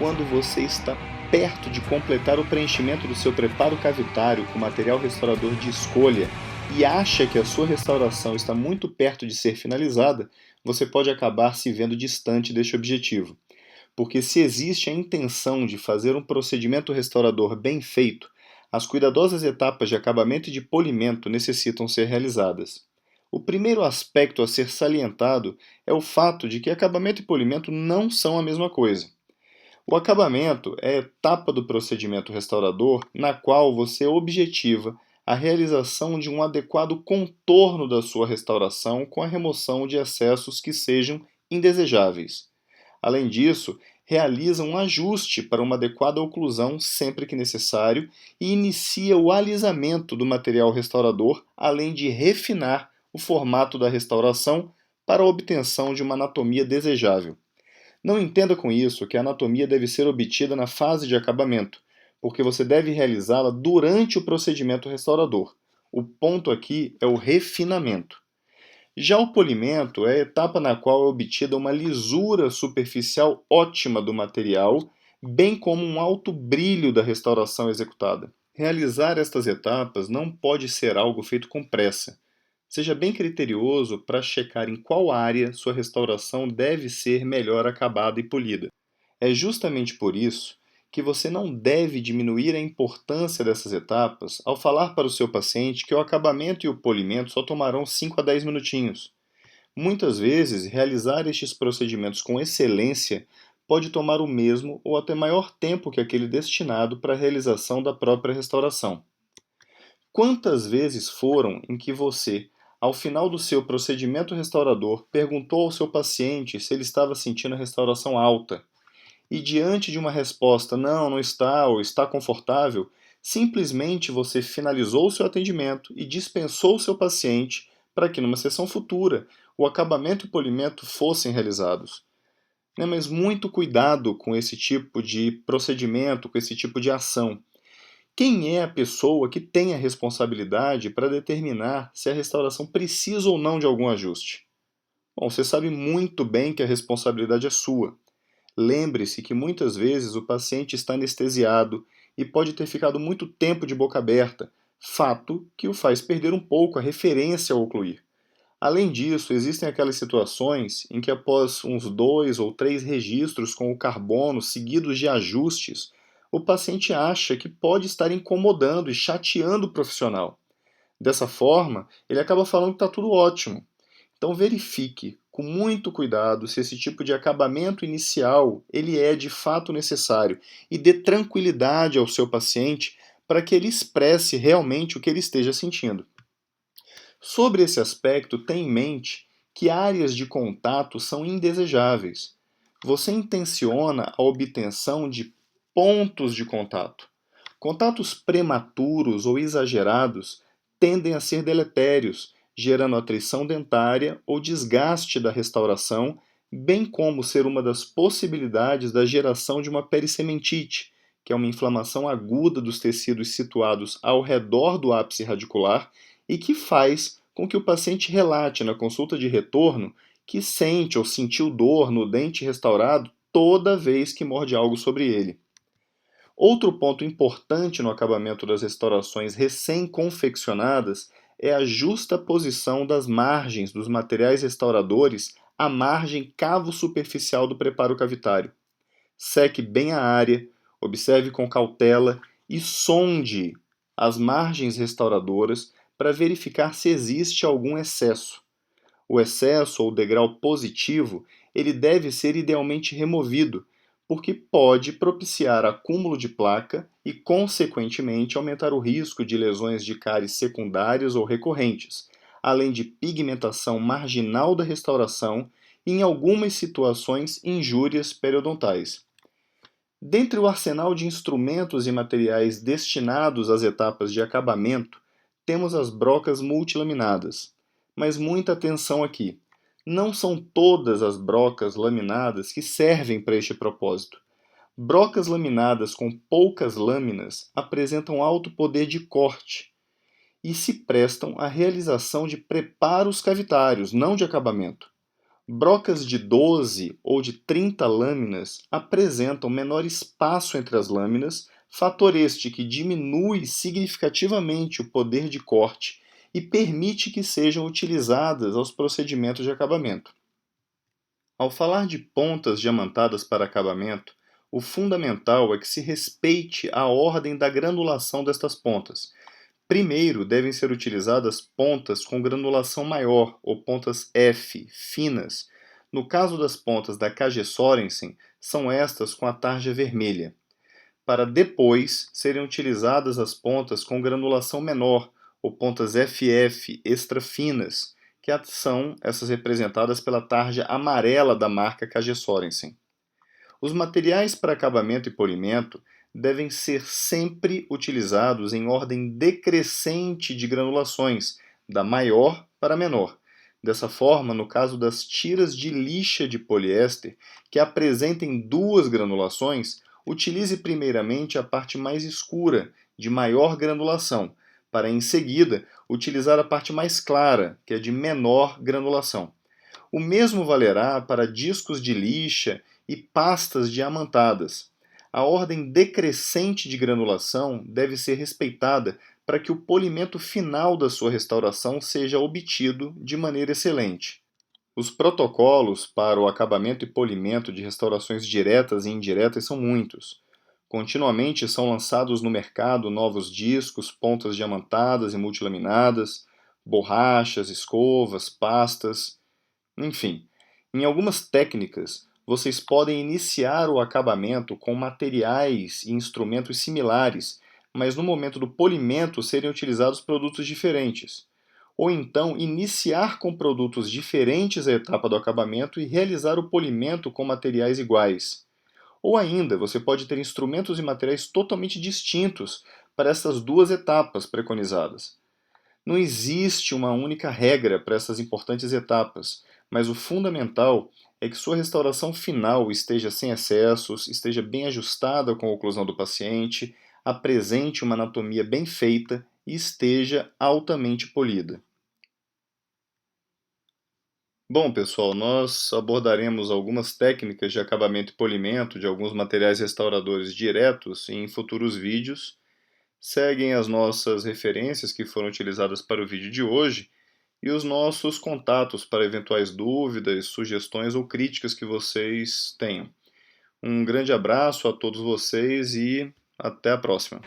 quando você está perto de completar o preenchimento do seu preparo cavitário com material restaurador de escolha e acha que a sua restauração está muito perto de ser finalizada, você pode acabar se vendo distante deste objetivo. Porque se existe a intenção de fazer um procedimento restaurador bem feito, as cuidadosas etapas de acabamento e de polimento necessitam ser realizadas. O primeiro aspecto a ser salientado é o fato de que acabamento e polimento não são a mesma coisa. O acabamento é a etapa do procedimento restaurador na qual você objetiva a realização de um adequado contorno da sua restauração com a remoção de excessos que sejam indesejáveis. Além disso, realiza um ajuste para uma adequada oclusão sempre que necessário e inicia o alisamento do material restaurador, além de refinar o formato da restauração para a obtenção de uma anatomia desejável. Não entenda com isso que a anatomia deve ser obtida na fase de acabamento, porque você deve realizá-la durante o procedimento restaurador. O ponto aqui é o refinamento. Já o polimento é a etapa na qual é obtida uma lisura superficial ótima do material, bem como um alto brilho da restauração executada. Realizar estas etapas não pode ser algo feito com pressa. Seja bem criterioso para checar em qual área sua restauração deve ser melhor acabada e polida. É justamente por isso que você não deve diminuir a importância dessas etapas ao falar para o seu paciente que o acabamento e o polimento só tomarão 5 a 10 minutinhos. Muitas vezes, realizar estes procedimentos com excelência pode tomar o mesmo ou até maior tempo que aquele destinado para a realização da própria restauração. Quantas vezes foram em que você, ao final do seu procedimento restaurador, perguntou ao seu paciente se ele estava sentindo a restauração alta? E diante de uma resposta não, não está ou está confortável, simplesmente você finalizou o seu atendimento e dispensou o seu paciente para que numa sessão futura o acabamento e o polimento fossem realizados. Mas muito cuidado com esse tipo de procedimento, com esse tipo de ação. Quem é a pessoa que tem a responsabilidade para determinar se a restauração precisa ou não de algum ajuste? Bom, você sabe muito bem que a responsabilidade é sua. Lembre-se que muitas vezes o paciente está anestesiado e pode ter ficado muito tempo de boca aberta, fato que o faz perder um pouco a referência ao ocluir. Além disso, existem aquelas situações em que após uns 2 ou 3 registros com o carbono seguidos de ajustes, o paciente acha que pode estar incomodando e chateando o profissional. Dessa forma, ele acaba falando que está tudo ótimo. Então verifique com muito cuidado se esse tipo de acabamento inicial ele é de fato necessário e dê tranquilidade ao seu paciente para que ele expresse realmente o que ele esteja sentindo. Sobre esse aspecto, tenha em mente que áreas de contato são indesejáveis. Você intenciona a obtenção de pontos de contato. Contatos prematuros ou exagerados tendem a ser deletérios, gerando atrição dentária ou desgaste da restauração, bem como ser uma das possibilidades da geração de uma pericementite, que é uma inflamação aguda dos tecidos situados ao redor do ápice radicular e que faz com que o paciente relate na consulta de retorno que sente ou sentiu dor no dente restaurado toda vez que morde algo sobre ele. Outro ponto importante no acabamento das restaurações recém-confeccionadas é a justa posição das margens dos materiais restauradores à margem cavo-superficial do preparo cavitário. Seque bem a área, observe com cautela e sonde as margens restauradoras para verificar se existe algum excesso. O excesso ou degrau positivo, ele deve ser idealmente removido, porque pode propiciar acúmulo de placa e, consequentemente, aumentar o risco de lesões de cáries secundárias ou recorrentes, além de pigmentação marginal da restauração e, em algumas situações, injúrias periodontais. Dentre o arsenal de instrumentos e materiais destinados às etapas de acabamento, temos as brocas multilaminadas. Mas muita atenção aqui. Não são todas as brocas laminadas que servem para este propósito. Brocas laminadas com poucas lâminas apresentam alto poder de corte e se prestam à realização de preparos cavitários, não de acabamento. Brocas de 12 ou de 30 lâminas apresentam menor espaço entre as lâminas, fator este que diminui significativamente o poder de corte e permite que sejam utilizadas aos procedimentos de acabamento. Ao falar de pontas diamantadas para acabamento, o fundamental é que se respeite a ordem da granulação destas pontas. Primeiro, devem ser utilizadas pontas com granulação maior, ou pontas F, finas. No caso das pontas da KG Sorensen, são estas com a tarja vermelha. Para depois serem utilizadas as pontas com granulação menor, ou pontas FF extra finas, que são essas representadas pela tarja amarela da marca KG Sorensen. Os materiais para acabamento e polimento devem ser sempre utilizados em ordem decrescente de granulações, da maior para a menor. Dessa forma, no caso das tiras de lixa de poliéster que apresentem duas granulações, utilize primeiramente a parte mais escura, de maior granulação, para em seguida utilizar a parte mais clara, que é de menor granulação. O mesmo valerá para discos de lixa e pastas diamantadas. A ordem decrescente de granulação deve ser respeitada para que o polimento final da sua restauração seja obtido de maneira excelente. Os protocolos para o acabamento e polimento de restaurações diretas e indiretas são muitos. Continuamente são lançados no mercado novos discos, pontas diamantadas e multilaminadas, borrachas, escovas, pastas, enfim. Em algumas técnicas, vocês podem iniciar o acabamento com materiais e instrumentos similares, mas no momento do polimento serem utilizados produtos diferentes. Ou então iniciar com produtos diferentes a etapa do acabamento e realizar o polimento com materiais iguais. Ou ainda, você pode ter instrumentos e materiais totalmente distintos para essas duas etapas preconizadas. Não existe uma única regra para essas importantes etapas, mas o fundamental é que sua restauração final esteja sem excessos, esteja bem ajustada com a oclusão do paciente, apresente uma anatomia bem feita e esteja altamente polida. Bom, pessoal, nós abordaremos algumas técnicas de acabamento e polimento de alguns materiais restauradores diretos em futuros vídeos. Seguem as nossas referências que foram utilizadas para o vídeo de hoje e os nossos contatos para eventuais dúvidas, sugestões ou críticas que vocês tenham. Um grande abraço a todos vocês e até a próxima.